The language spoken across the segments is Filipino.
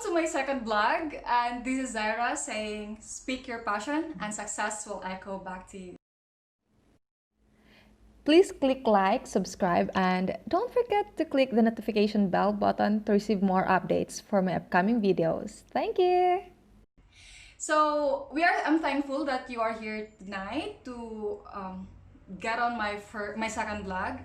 to my second vlog, and this is Zaira saying, speak your passion and success will echo back to you. Please click like, subscribe, and don't forget to click the notification bell button to receive more updates for my upcoming videos. Thank you! So I'm thankful that you are here tonight to get on my second vlog.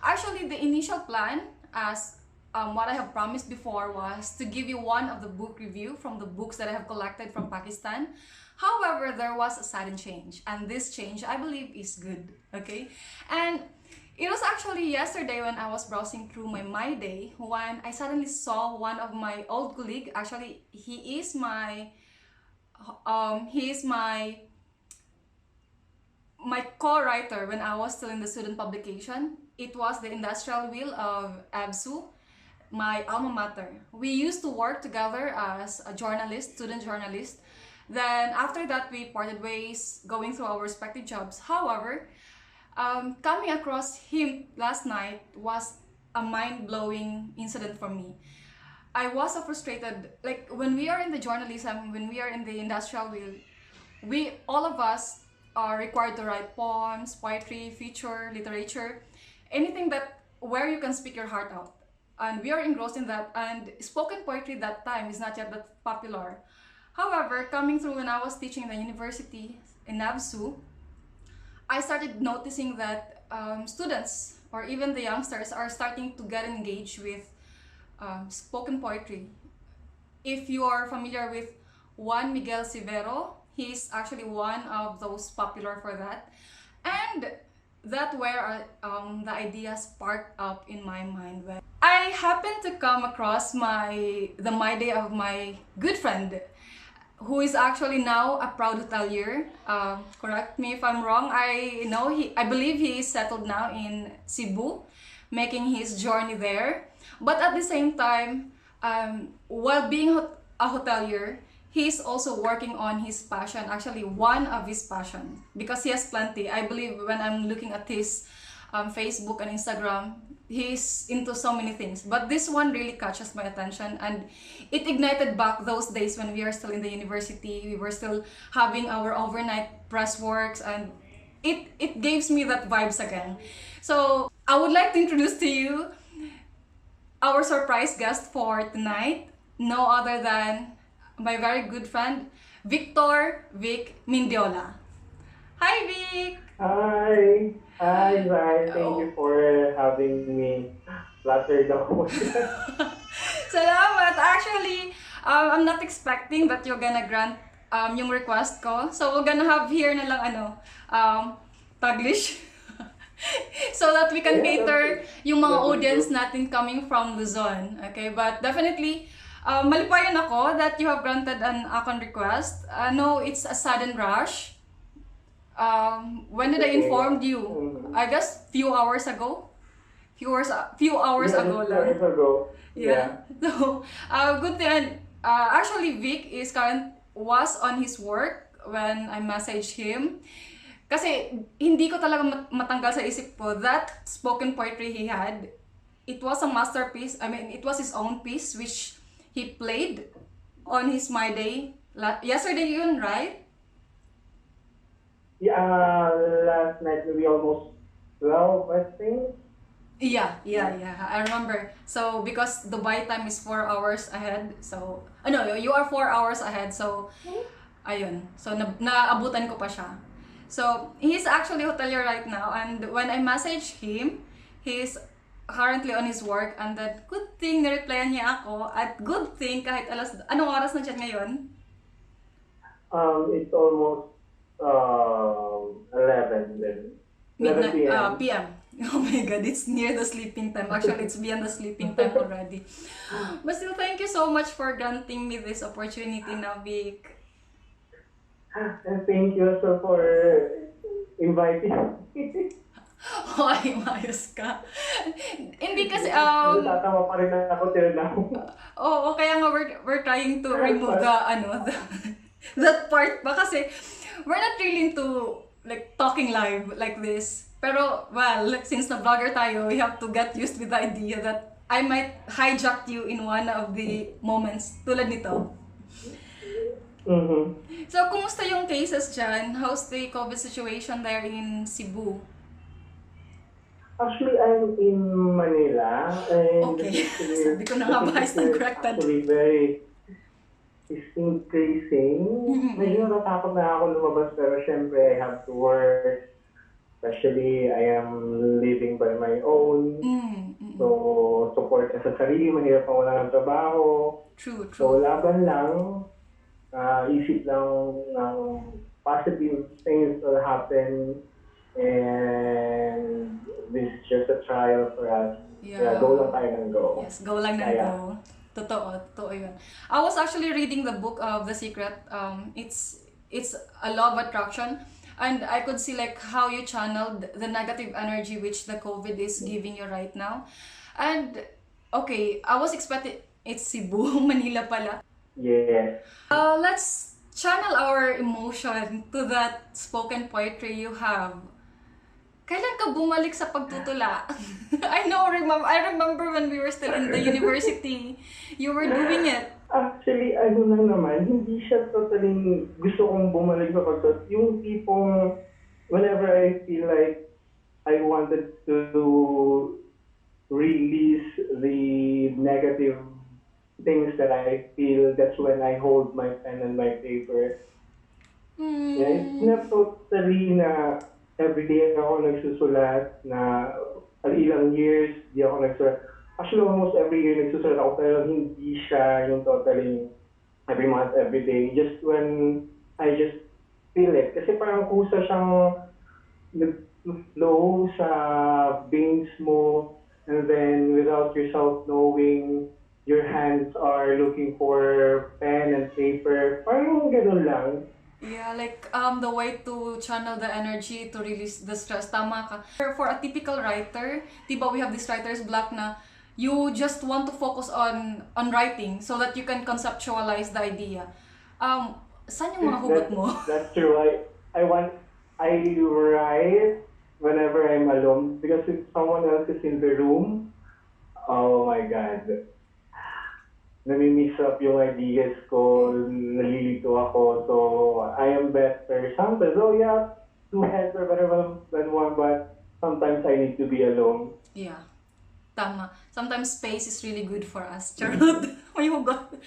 Actually, the initial plan, as what I have promised before, was to give you one of the book review from the books that I have collected from Pakistan. However, there was a sudden change, and this change, I believe, is good, okay? And it was actually yesterday when I was browsing through my Day when I suddenly saw one of my old colleague. Actually, he is my co-writer when I was still in the student publication. It was the Industrial Wheel of ABSU, my alma mater. We used to work together as a journalist, student journalist. Then after that, we parted ways, going through our respective jobs. However, coming across him last night was a mind-blowing incident for me. I was so frustrated. Like, when we are in the journalism, when we are in the industrial wheel, all of us are required to write poems, poetry, feature, literature, anything where you can speak your heart out. And we are engrossed in that. And spoken poetry that time is not yet that popular. However, coming through when I was teaching in the university in ABSU, I started noticing that students or even the youngsters are starting to get engaged with spoken poetry. If you are familiar with Juan Miguel Severo, he's actually one of those popular for that. And that where the idea sparked up in my mind. When I happened to come across the My Day of my good friend, who is actually now a proud hotelier. Correct me if I'm wrong. I believe he is settled now in Cebu, making his journey there. But at the same time, while being a hotelier, he's also working on his passion, actually one of his passion, because he has plenty. I believe when I'm looking at his Facebook and Instagram, he's into so many things. But this one really catches my attention, and it ignited back those days when we are still in the university. We were still having our overnight press works, and it gives me that vibes again. So I would like to introduce to you our surprise guest for tonight, no other than my very good friend, Vic Mindiola. Hi, Vic! Hi! Hi, Zai. Thank you for having me. Flattered ako. Salamat! Actually, I'm not expecting that you're gonna grant yung request ko. So, we're gonna have here na lang Taglish. So that we can cater yung mga audience natin coming from Luzon. Okay, but definitely, malipayan ako that you have granted an akong request. No, it's a sudden rush. When did I inform you? I guess few hours ago. Few hours ago lang. Yeah. So, good thing. Actually, Vic was on his work when I messaged him. Kasi hindi ko talaga matanggal sa isip ko that spoken poetry he had. It was a masterpiece. I mean, it was his own piece which he played on his My Day. Yesterday yun, right? Yeah, last night maybe almost 12, I think. Yeah, I remember. So, because Dubai time is 4 hours ahead, so, no, you are 4 hours ahead, so, ayun. So, naabutan ko pa siya. So, he's actually hotelier right now, and when I messaged him, he's currently on his work, and then, good thing, nireplyan niya ako, at good thing, kahit anong oras na siya ngayon? It's almost 11 then. 11 p.m. PM. Oh my God, it's near the sleeping time. Actually, it's beyond the sleeping time already. But still, thank you so much for granting me this opportunity now, Vic. And thank you also for inviting me. Hoy, mayos ka. Hindi kasi, Natatawa pa rin ako till now. Oo, kaya nga we're trying to remove that part ba kasi we're not really into like talking live like this. Pero, well, since na vlogger tayo, we have to get used with the idea that I might hijack you in one of the moments tulad nito. Mm-hmm. So, kumusta yung cases dyan? How's the COVID situation there in Cebu? Actually, I'm in Manila, and the Okay. case here, Sabi ko na the nga ba, cases isang here is corrected. actually very is increasing. Medyo natatakot na ako lumabas, pero syempre, I have to work. Especially, I am living by my own. So, support ka sa sarili, mahirap ang wala ng trabaho. True, So, true. laban lang, isip lang ng positive things will happen, and this is just a trial for us. Yeah. Go lang tayo ng go. Yes, go lang ng Kaya. go. Totoo yun. I was actually reading the book of The Secret. It's a law of attraction. And I could see like how you channeled the negative energy which the COVID is giving you right now. And, okay, I was expecting, it's Cebu, Manila pala. Yes. Let's channel our emotion to that spoken poetry you have. Kailan ka bumalik sa pagtutula? I remember when we were still in the university, you were doing it. Actually, ano lang naman, hindi siya totally gusto kong bumalik sa pagtutula. Yung tipong, whenever I feel like I wanted to release the negative things that I feel, that's when I hold my pen and my paper. Yeah, it's not totally na everyday ako nagsusulat, na ilang years di ako nagsulat. Actually, almost every year nagsusulat ako, pero hindi siya yung totally every month, every day. Just when I just feel it. Kasi parang kusa siyang nag-flow sa veins mo, and then without yourself knowing, your hands are looking for pen and paper. Parang ganun lang. Yeah, like the way to channel the energy to release the stress. Tama ka. For a typical writer, diba we have this writer's block na you just want to focus on writing so that you can conceptualize the idea. Saan yung mga hugot mo? That's true. I write whenever I'm alone, because if someone else is in the room, oh my God, nami-mix up yung ideas ko, nalilito ako, so I am better. Sometimes, two heads are better than one, but sometimes I need to be alone. Yeah. Tama. Sometimes space is really good for us. Charot. May hugot.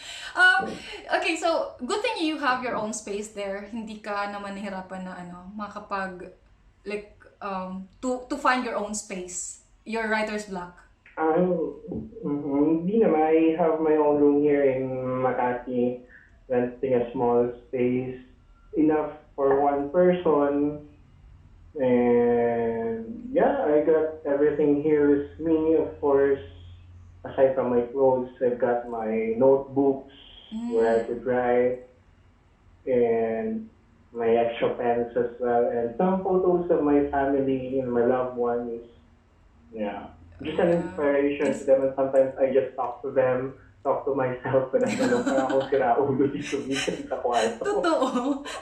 Okay, so good thing you have your own space there. Hindi ka naman nahirapan na makapag like to find your own space. Your writer's block. Hindi naman. I have my own room here in Makati, renting a small space, enough for one person. And yeah, I got everything here with me. Of course, aside from my clothes, I've got my notebooks where I could write, and my extra pens as well, and some photos of my family and my loved ones. Yeah. Just an inspiration to them, and sometimes I just talk to them, talk to myself, and parang akong siraulo dito minsan sa kwarto.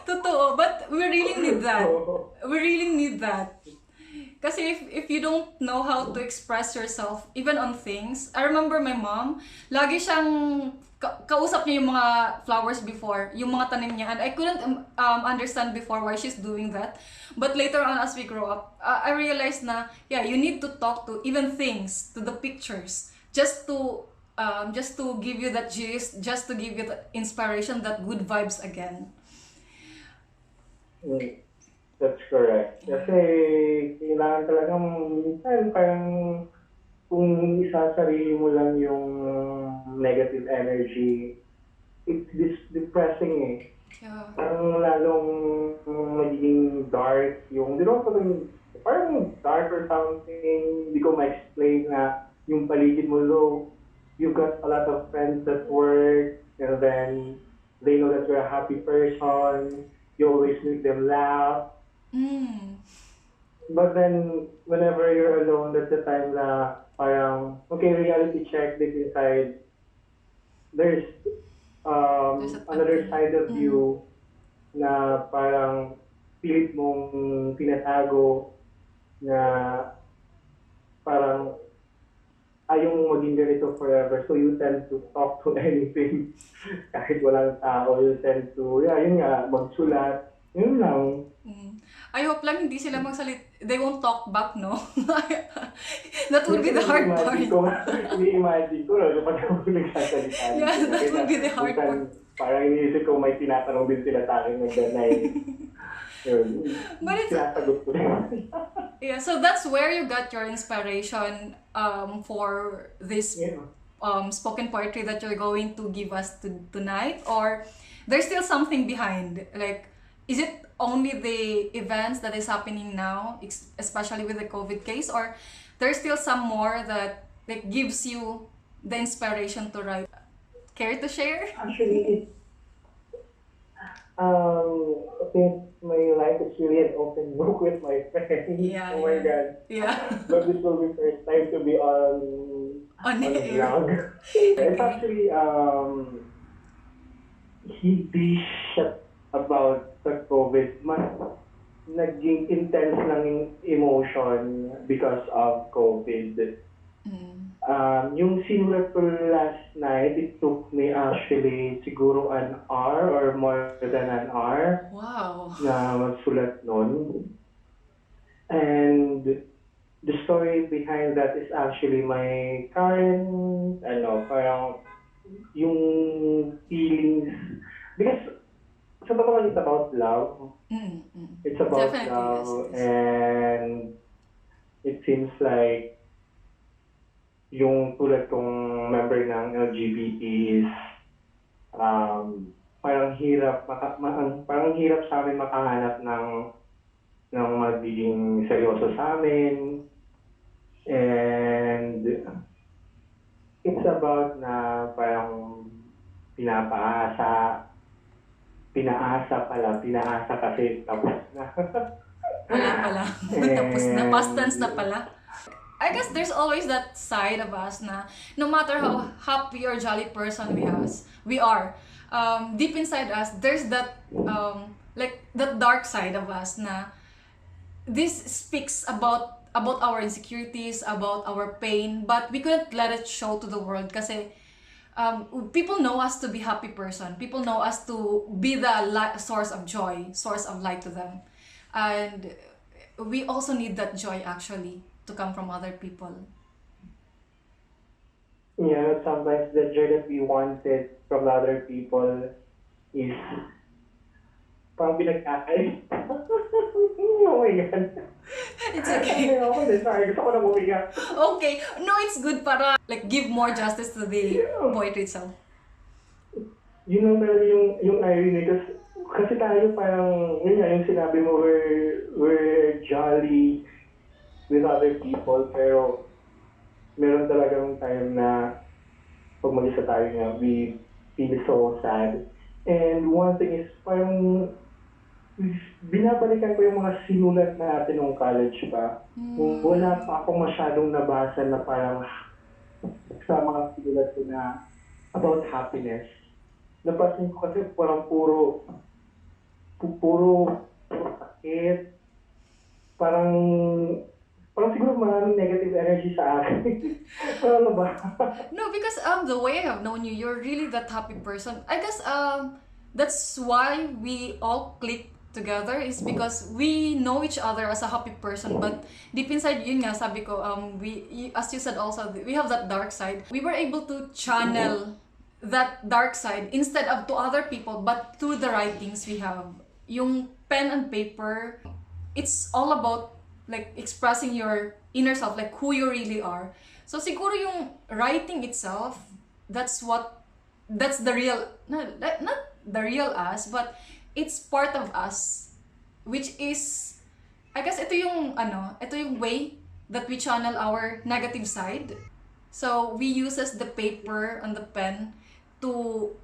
Totoo. But we really need that. We really need that. Kasi if you don't know how to express yourself, even on things, I remember my mom, lagi siyang kausap niya yung mga flowers before, yung mga tanim niya, and I couldn't understand before why she's doing that. But later on, as we grow up, I realized na, yeah, you need to talk to even things, to the pictures, just to give you that gist, just to give you the inspiration, that good vibes again. That's correct. Kasi kailangan talagang minsan parang kung isasarili mo lang yung negative energy, it's depressing eh. Yeah. Parang lalong magiging dark yung, parang dark or something, hindi ko ma-explain na yung paligid mo low. You've got a lot of friends at work, and then they know that you're a happy person, you always make them laugh. But then, whenever you're alone, that's the time na parang, okay, reality check deep inside. There's another side of you na parang pilit mong tinatago, na parang ayong maging ganito forever. So you tend to talk to anything. Kahit walang tao, you tend to, yun nga, magsulat. Yun lang. I hope lang hindi sila they won't talk back, no? That would be the hard part. Ini-imagine ko, kapag ako nagsasalita. Yeah, that would be the hard part. Parang iniisip ko may tinatanong din sila sa akin ng ganay. But it's Tinasagot ko na. yeah, so that's where you got your inspiration for this spoken poetry that you're going to give us tonight, or there's still something behind? Like, is it only the events that is happening now, especially with the COVID case, or there's still some more that like gives you the inspiration to write? Care to share? Actually, I think my life is really an open book with my friends. Yeah, oh my God. Yeah. But this will be first time to be on the air. vlog. It's actually hindi siya about the COVID. Mas naging intense lang yung emotion because of COVID. Yung sinulat ko last night, it took me actually siguro an hour or more than an hour. Wow. Na magsulat nun. And the story behind that is actually my current, parang yung feelings. Because sa totoo it's about love. It's about Definitely, love. yes. And it seems like yung tulad kong member ng LGBT is parang hirap sa amin makahanap ng magiging seryoso sa amin. And it's about na parang pinaasa kasi tapos na. Wala pala. Tapos na, past tense na pala. I guess there's always that side of us na no matter how happy or jolly person we are, deep inside us, there's that like that dark side of us na this speaks about our insecurities, about our pain, but we couldn't let it show to the world kasi people know us to be happy person. People know us to be the source of joy, source of light to them. And we also need that joy actually to come from other people. Yeah, sometimes the joy that we wanted from other people is parang pinagkakay. Oh my God. It's okay. Sorry, gusto ko na bumiga. Okay. No, it's good para like give more justice to the poetry itself. Yun ang talaga yung irony kasi tayo parang, yun nga, yung sinabi mo, we're jolly with other people, pero meron talagang time na pag mag-isa tayo nga, we feel so sad. And one thing is, parang binabalikan ko yung mga sinulat natin nung college pa. Wala pa akong masyadong nabasa na parang sa mga sinulat ko na about happiness. Napasin ko kasi parang puro sakit. Parang siguro maraming negative energy sa akin. Ano ba? No, because the way I have known you, you're really that happy person. I guess that's why we all click together is because we know each other as a happy person, but deep inside yun nga sabi ko as you said also, we have that dark side. We were able to channel that dark side instead of to other people, but through the writings we have. Yung pen and paper, it's all about like expressing your inner self, like who you really are. So siguro yung writing itself, that's the real, not the real us, but it's part of us, which is, I guess ito yung way that we channel our negative side. So we uses the paper and the pen to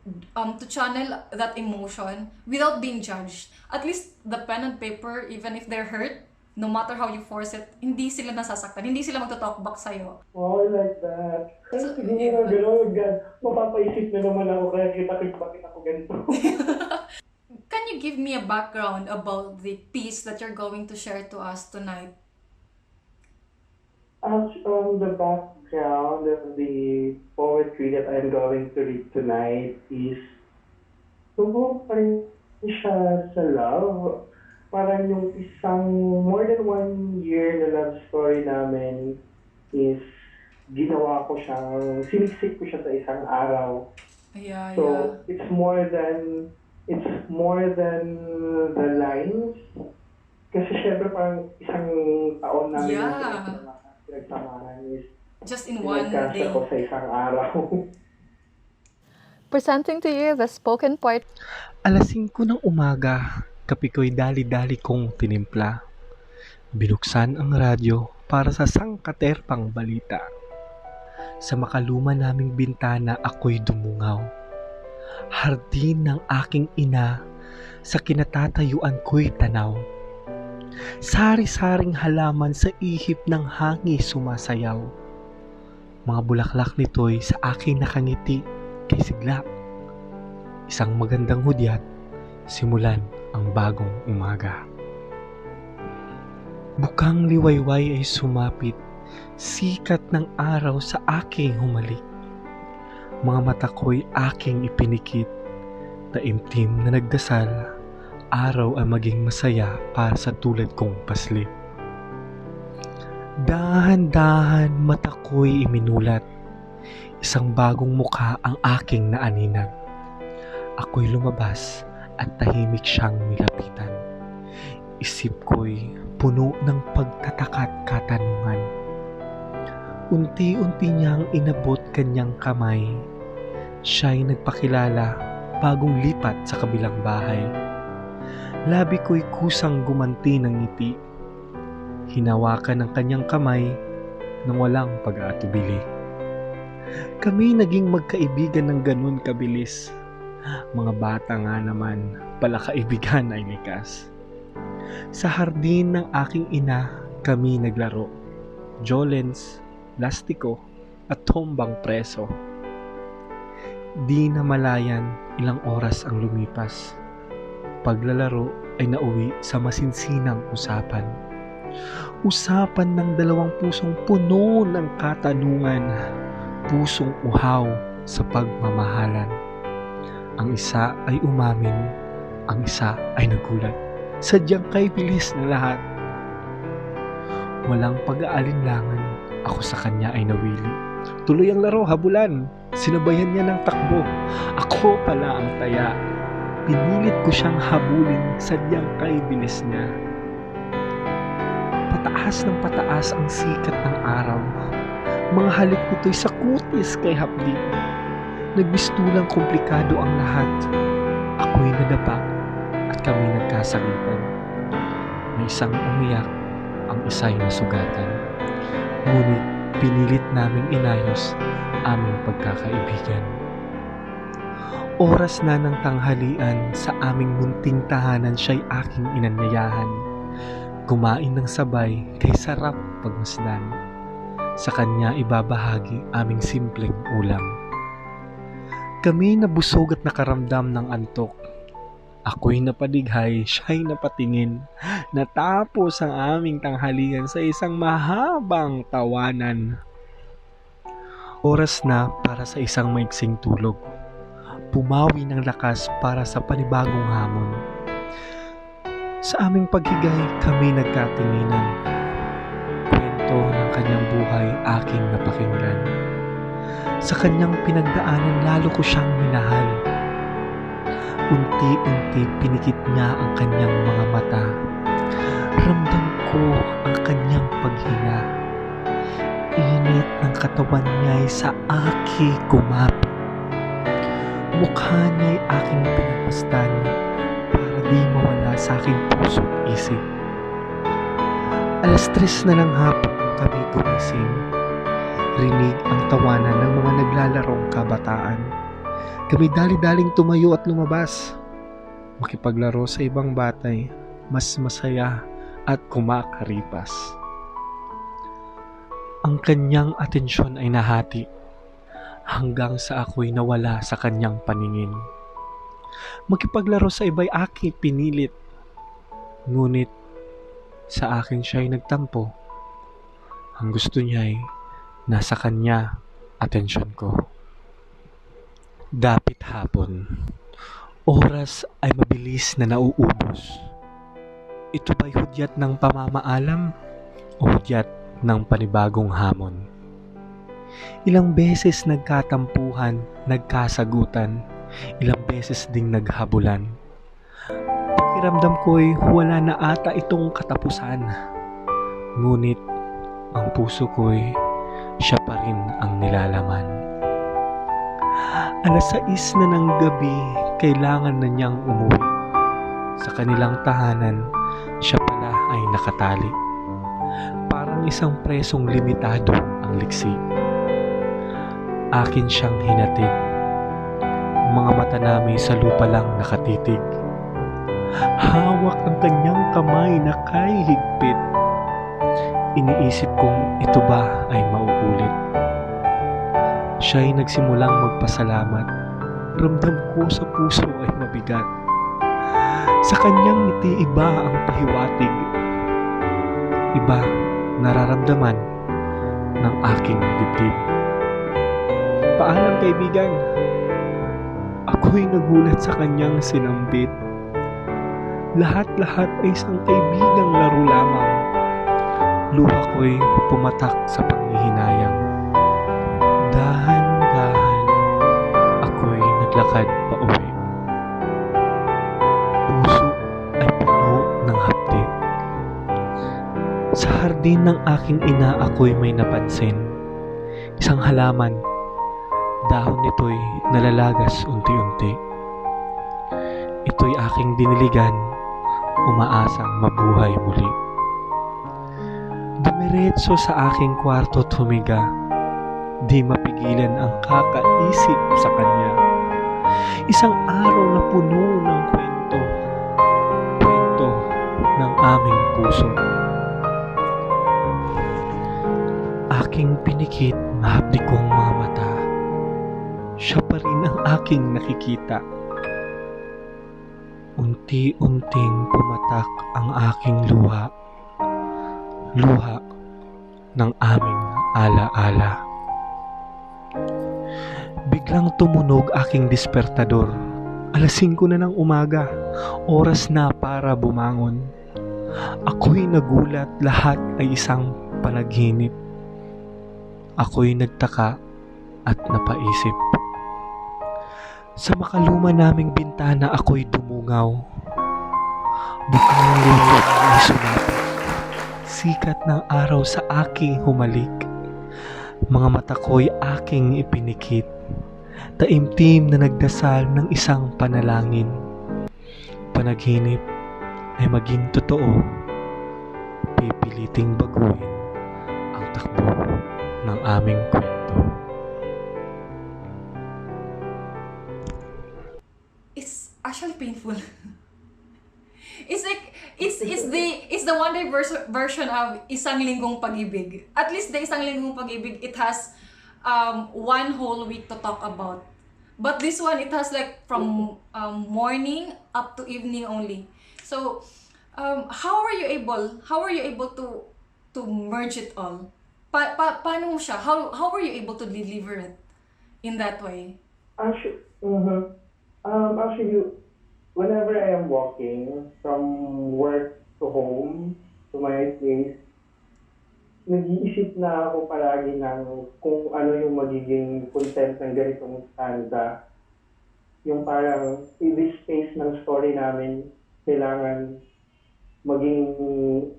channel that emotion without being judged. At least the pen and paper, even if they're hurt, no matter how you force it, hindi sila nasasaktan, hindi sila magto-talk back sa'yo. Oh, I like that. Kasi siguro na gano'n, mapapaisip na naman ako kaya bakit ako ganito. Can you give me a background about the piece that you're going to share to us tonight? The background of the poetry that I'm going to read tonight is tungkol pa rin siya sa love. Parang yung isang more than 1 year na love story namin is ginawa ko siyang, siniksik ko siya sa isang araw. Yeah, So yeah. it's more than the lines. Kasi syempre parang isang taon namin yung Yeah. pinagsamahan is Just in one pinagkasya day. ko sa isang araw. Presenting to you the spoken part. Alas 5 ng umaga, kape ko'y dali-dali kong tinimpla. Binuksan ang radyo para sa sangkaterpang balita. Sa makaluma naming bintana ako'y dumungaw. Hardin ng aking ina, sa kinatatayuan ko'y tanaw. Sari-saring halaman sa ihip ng hangin sumasayaw. Mga bulaklak nito'y sa akin nakangiti kay sigla. Isang magandang hudyat, simulan ang bagong umaga. Bukang liwayway ay sumapit, sikat ng araw sa aking humalik. Mga mata ko'y aking ipinikit, taimtim na nagdasal, araw ay maging masaya para sa tulad kong paslit. Dahan-dahan mata ko'y iminulat, isang bagong mukha ang aking naaninag. Ako'y lumabas at tahimik siyang nilapitan. Isip ko'y puno ng pagtataka at katanungan. Unti-unti niyang inabot kanyang kamay. Siya'y nagpakilala bagong lipat sa kabilang bahay. Labi ko'y kusang gumanti ng ngiti. Hinawakan ng kanyang kamay nang walang pag-aatubili. Kami naging magkaibigan ng ganun kabilis. Mga bata nga naman, pala kaibigan ay likas. Sa hardin ng aking ina, kami naglaro. Jolens, lastiko, at tombang preso. Di na malayan, ilang oras ang lumipas. Paglalaro ay nauwi sa masinsinang usapan. Usapan ng dalawang pusong puno ng katanungan, pusong uhaw sa pagmamahalan. Ang isa ay umamin, ang isa ay nagulat. Sadyang kay bilis na lahat. Walang pag-aalinlangan, ako sa kanya ay nawili. Tuloy ang laro, habulan. Sinabayan niya ng takbo. Ako pala ang taya. Pinilit ko siyang habulin, sadyang kay bilis niya. Pataas ng pataas ang sikat ng araw. Mga halik nito'y sa kutis kay hapdi. Nagbistulang komplikado ang lahat. Ako'y nadapa at kami nagkasagitan. May isang umiyak, ang isa'y nasugatan. Ngunit pinilit naming inayos aming pagkakaibigan. Oras na ng tanghalian, sa aming munting tahanan siya'y aking inanyayahan. Kumain ng sabay kay sarap pagmasdan. Sa kanya ibabahagi aming simpleng ulam. Kami nabusog at nakaramdam ng antok. Ako'y napadighay, siya'y napatingin. Natapos ang aming tanghalian sa isang mahabang tawanan. Oras na para sa isang maiksing tulog. Pumawi ng lakas para sa panibagong hamon. Sa aming paghigay, kami nagkatinginan. Kwento ng kanyang buhay aking napakinggan. Sa kanyang pinagdaanan, lalo ko siyang minahal. Unti-unti pinikit niya ang kanyang mga mata. Ramdam ko ang kanyang paghinga. Init ng katawan niya'y sa aking kumapit. Mukha niya'y aking pinagmasdan para di mawala sa aking puso't isip. Alas 3 na ng hapon kami gumising. Rinig ang tawanan ng mga naglalarong kabataan. Kami dali-daling tumayo at lumabas. Makipaglaro sa ibang batay, mas masaya at kumakaripas. Ang kanyang atensyon ay nahati hanggang sa ako'y nawala sa kanyang paningin. Makipaglaro sa iba'y aking pinilit, ngunit sa akin siya'y nagtampo. Ang gusto niya'y Nasa kanya atensyon ko. Dapit hapon. Oras ay mabilis na nauubos. Ito ba'y hudyat ng pamamaalam o hudyat ng panibagong hamon? Ilang beses nagkatampuhan, nagkasagutan, ilang beses ding naghabulan. Pakiramdam ko'y wala na ata itong katapusan. Ngunit ang puso ko'y siya pa rin ang nilalaman. 6:00 na ng gabi, kailangan na niyang umuwi. Sa kanilang tahanan, siya pala ay nakatali. Parang isang presong limitado ang liksi. Akin siyang hinatid. Mga mata namin sa lupa lang nakatitig. Hawak ang kanyang kamay na kay higpit. Iniisip kong ito ba ay mauulit. Siya'y nagsimulang magpasalamat. Ramdam ko sa puso ay mabigat. Sa kanyang ngiti iba ang pahiwatig. Iba nararamdaman ng aking dibdib. Paalam kaibigan. Ako'y nagulat sa kanyang sinambit. Lahat-lahat ay isang kaibigang laro lamang. Luha ko'y pumatak sa panghihinayang. Dahan-dahan, ako'y naglakad pa uwi. Puso ay puno ng hapdik. Sa hardin ng aking ina ako'y may napansin. Isang halaman, dahon nito'y nalalagas unti-unti. Ito'y aking diniligan, umaasang mabuhay muli. Dumiretso sa aking kwarto at humiga. Di mapigilan ang kakaisip sa kanya. Isang araw na puno ng kwento. Kwento ng aming puso. Aking pinikit mahapdi kong mga mata. Siya pa rin ang aking nakikita. Unti-unting pumatak ang aking luha. Luha ng aming ala-ala. Biglang tumunog aking despertador. 5:00 na ng umaga. Oras na para bumangon. Ako'y nagulat, lahat ay isang panaginip. Ako'y nagtaka at napaisip. Sa makaluma naming bintana ako'y dumungaw. Bukang lupa ay sumapit. Sikat ng araw sa aking humalik. Mga mata ko'y aking ipinikit. Taimtim na nagdasal ng isang panalangin. Panaginip ay maging totoo. Pipiliting baguhin ang takbo ng aming kwento. It's actually painful. It's like it's the one day version of Isang Linggong Pag-ibig. At least the Isang Linggong Pag-ibig, it has one whole week to talk about. But this one, it has like from morning up to evening only. So how are you able to merge it all? Paano mo siya? How were you able to deliver it in that way? Actually, actually, whenever I am walking from work to home, to my place, nag-iisip na ako palagi ng kung ano yung magiging content ng ganitong stanza. Yung parang, this space ng story namin, kailangan maging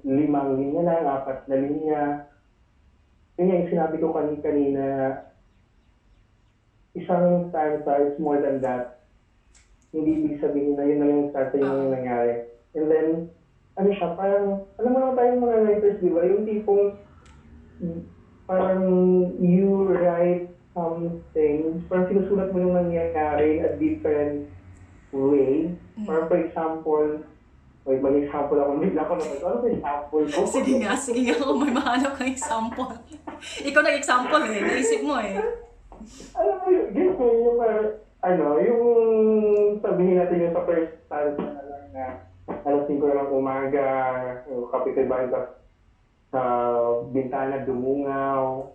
5 linya lang, 4 na linya. Yun yung sinabi ko kanina, isang stanza is more than that. Hindi ibig sabihin na yun na yung stanza yung nangyari. And then, ano siya, parang, alam mo naman tayong mga writers, di ba? Yung tipong, parang you write something, parang sinusulat mo yung nangyayari a different way. Parang for example, mag-example ako, bigla ko naman, ano ba example ko? Sige nga, kung may mahanap kang example. Ikaw nag-example naisip mo Alam mo, yung parang, yung sabihin natin yung sa first stanza na lang na 5:00 ng umaga, yung kapitbahay sa bintana dumungaw.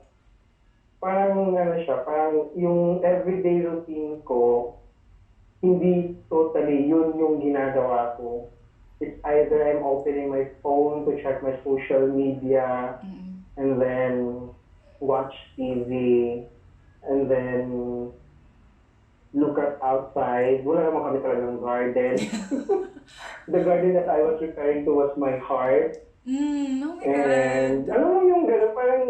parang ano siya, parang yung everyday routine ko, hindi totally yun yung ginagawa ko. It's either I'm opening my phone to check my social media and then watch TV and then look at outside. Wala naman kami talagang garden. The garden that I was referring to was my heart. Oh my And God. alam mo yung gano'n, parang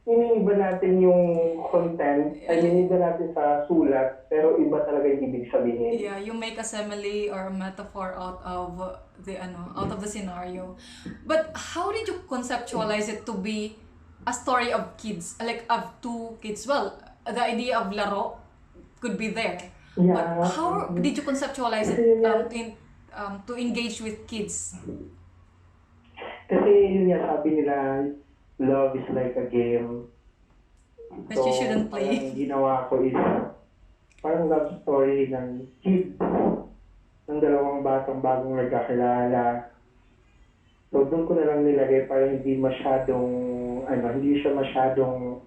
iniiba natin yung content, ay iniiba natin sa sulat, pero iba talaga yung ibig sabihin. Yeah, you make a simile or a metaphor out of the scenario. But how did you conceptualize it to be a story of kids, like of two kids? Well, the idea of laro could be there. Yeah. But how did you conceptualize it to engage with kids? Kasi yun nga sabi nila, love is like a game. That you shouldn't play. Parang ginawa ko is, parang love story ng kids, ng dalawang batang bagong nagkakilala. So doon ko na lang nilagay para hindi masyadong, hindi siya masyadong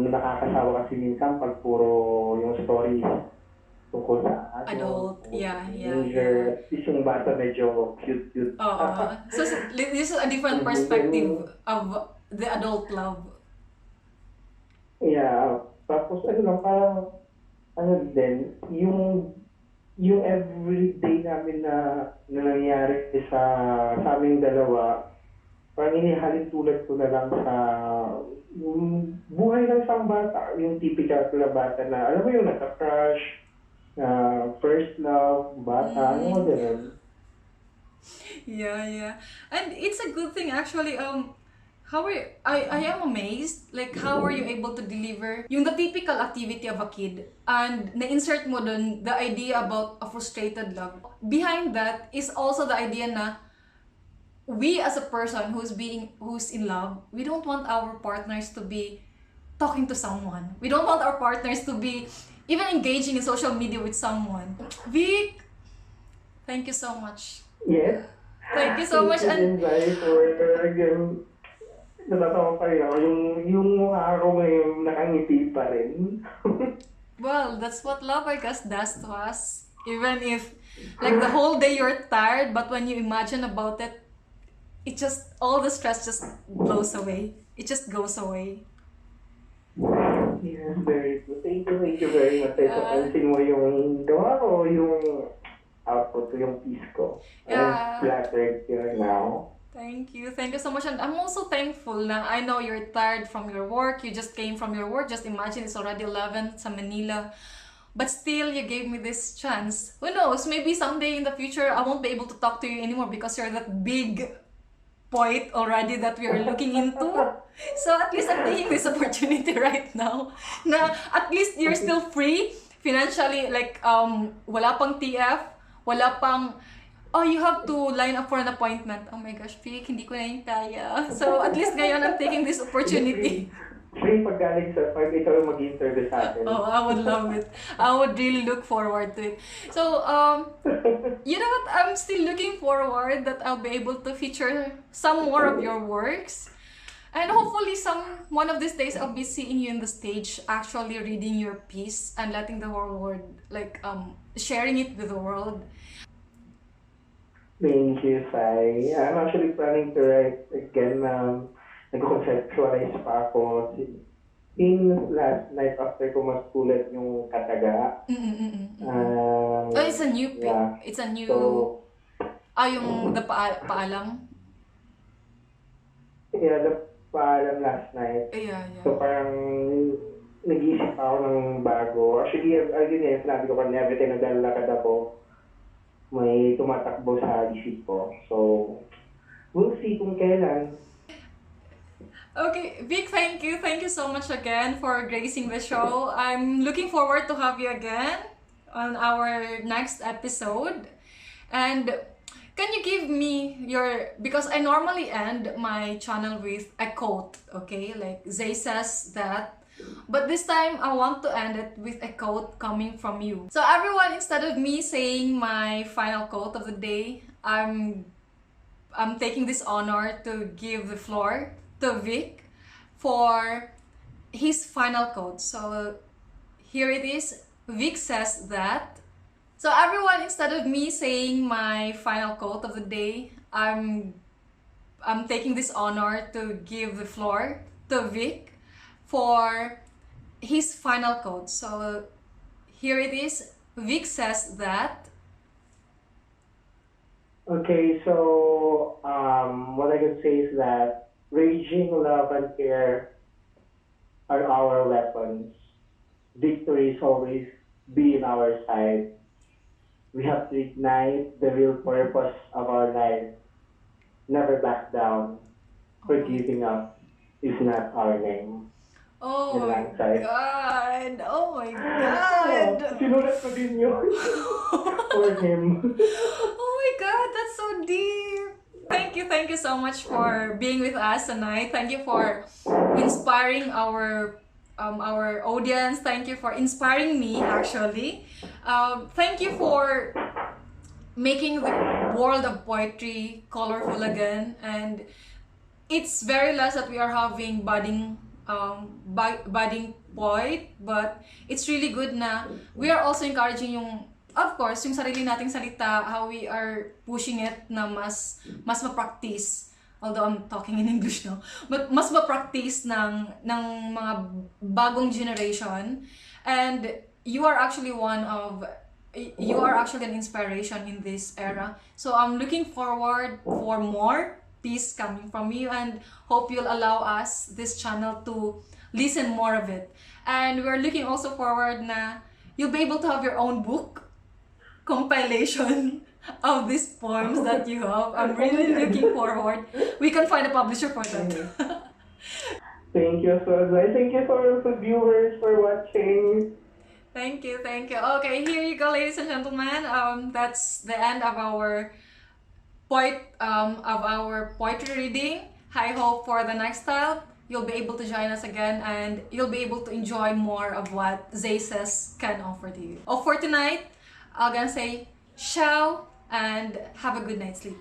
nakakasawa kasi minsan pag puro yung story tungkol sa Adult, yeah. At least yung bata medyo cute. So this is a different perspective of the adult love. Yeah. Tapos parang din, yung everyday namin na nangyayari sa aming dalawa, parang inihalin tulad ko na lang sa yung buhay ng isang bata, yung typical na bata na, alam mo yung nagka-crush, first love, bata, ganun. Yeah. And it's a good thing actually. I am amazed, like how were you able to deliver yung the typical activity of a kid and na-insert mo dun the idea about a frustrated love. Behind that is also the idea na we as a person who's in love, we don't want our partners to be talking to someone. We don't want our partners to be even engaging in social media with someone. Vic, thank you so much. Yes. Thank you so much. And again, natatawa pa rin ako. Yung araw ngayon nakangiti pa rin. Well, that's what love, I guess, does to us. Even if, like, the whole day you're tired, but when you imagine about it, all the stress just blows away. It just goes away. Yes, very good. Thank you very much. Pansin mo yung gawa ko, yung output ko, yung piece ko. I'm flattered here now. Thank you so much. And I'm also thankful na I know you're tired from your work. You just came from your work. Just imagine it's already 11 sa Manila. But still, you gave me this chance. Who knows? Maybe someday in the future, I won't be able to talk to you anymore because you're that big point already that we are looking into. So at least I'm taking this opportunity right now. Na at least you're still free financially. Like, wala pang TF, wala pang... Oh, you have to line up for an appointment. Oh my gosh, Vic, hindi ko na yung kaya. So, at least ngayon, I'm taking this opportunity. Free pag galing sa pag ikaw yung mag-interview sa atin. Oh, I would love it. I would really look forward to it. So, you know what? I'm still looking forward that I'll be able to feature some more of your works. And hopefully, one of these days, I'll be seeing you in the stage, actually reading your piece and letting the whole world, like, sharing it with the world. Thank you, Sai. I'm actually planning to write again. Nag-conceptualize pa ako. Last night after ko masulat yung kataga. It's a new pick. Yeah. It's a new... So, yung the paalam? Yeah, the paalam last night. Yeah. So parang nag-iisip ako ng bago. Actually, yun sinabi ko kanina, every time naglalakad ako, may tumatakbo sa isip ko. So, we'll see kung kailan. Okay, Vic, thank you. Thank you so much again for gracing the show. I'm looking forward to have you again on our next episode. And can you give me because I normally end my channel with a quote, okay? Like, Zay says that. But this time, I want to end it with a quote coming from you. So everyone, instead of me saying my final quote of the day, I'm taking this honor to give the floor to Vic for his final quote. So here it is. Vic says that. So everyone, instead of me saying my final quote of the day, I'm taking this honor to give the floor to Vic for his final quote. So here it is. Vic says that. Okay, so what I can say is that raging love and care are our weapons. Victory is always be in our side. We have to ignite the real purpose of our life. Never back down. For giving up is not our name. Oh Yun my lang, sorry. God! Oh my Oh, God! sinulat ko din yun. For him. Oh my God, that's so deep. Thank you so much for being with us tonight. Thank you for inspiring our audience. Thank you for inspiring me actually. Thank you for making the world of poetry colorful again, and it's very less that we are having budding poet, but it's really good na we are also encouraging yung, of course, yung sarili nating salita, how we are pushing it na mas ma-practice, although I'm talking in English now, but mas ma-practice ng mga bagong generation. And you are actually an inspiration in this era. So I'm looking forward for more piece coming from you, and hope you'll allow us, this channel, to listen more of it. And we're looking also forward na you'll be able to have your own book compilation of these poems that you have. I'm really looking forward. We can find a publisher for that. Thank you so much. Thank you for the viewers for watching. Thank you. Okay, here you go, ladies and gentlemen. That's the end of our poetry reading. I hope for the next time you'll be able to join us again, and you'll be able to enjoy more of what Zay says can offer to you. For tonight, I'm gonna say ciao and have a good night's sleep.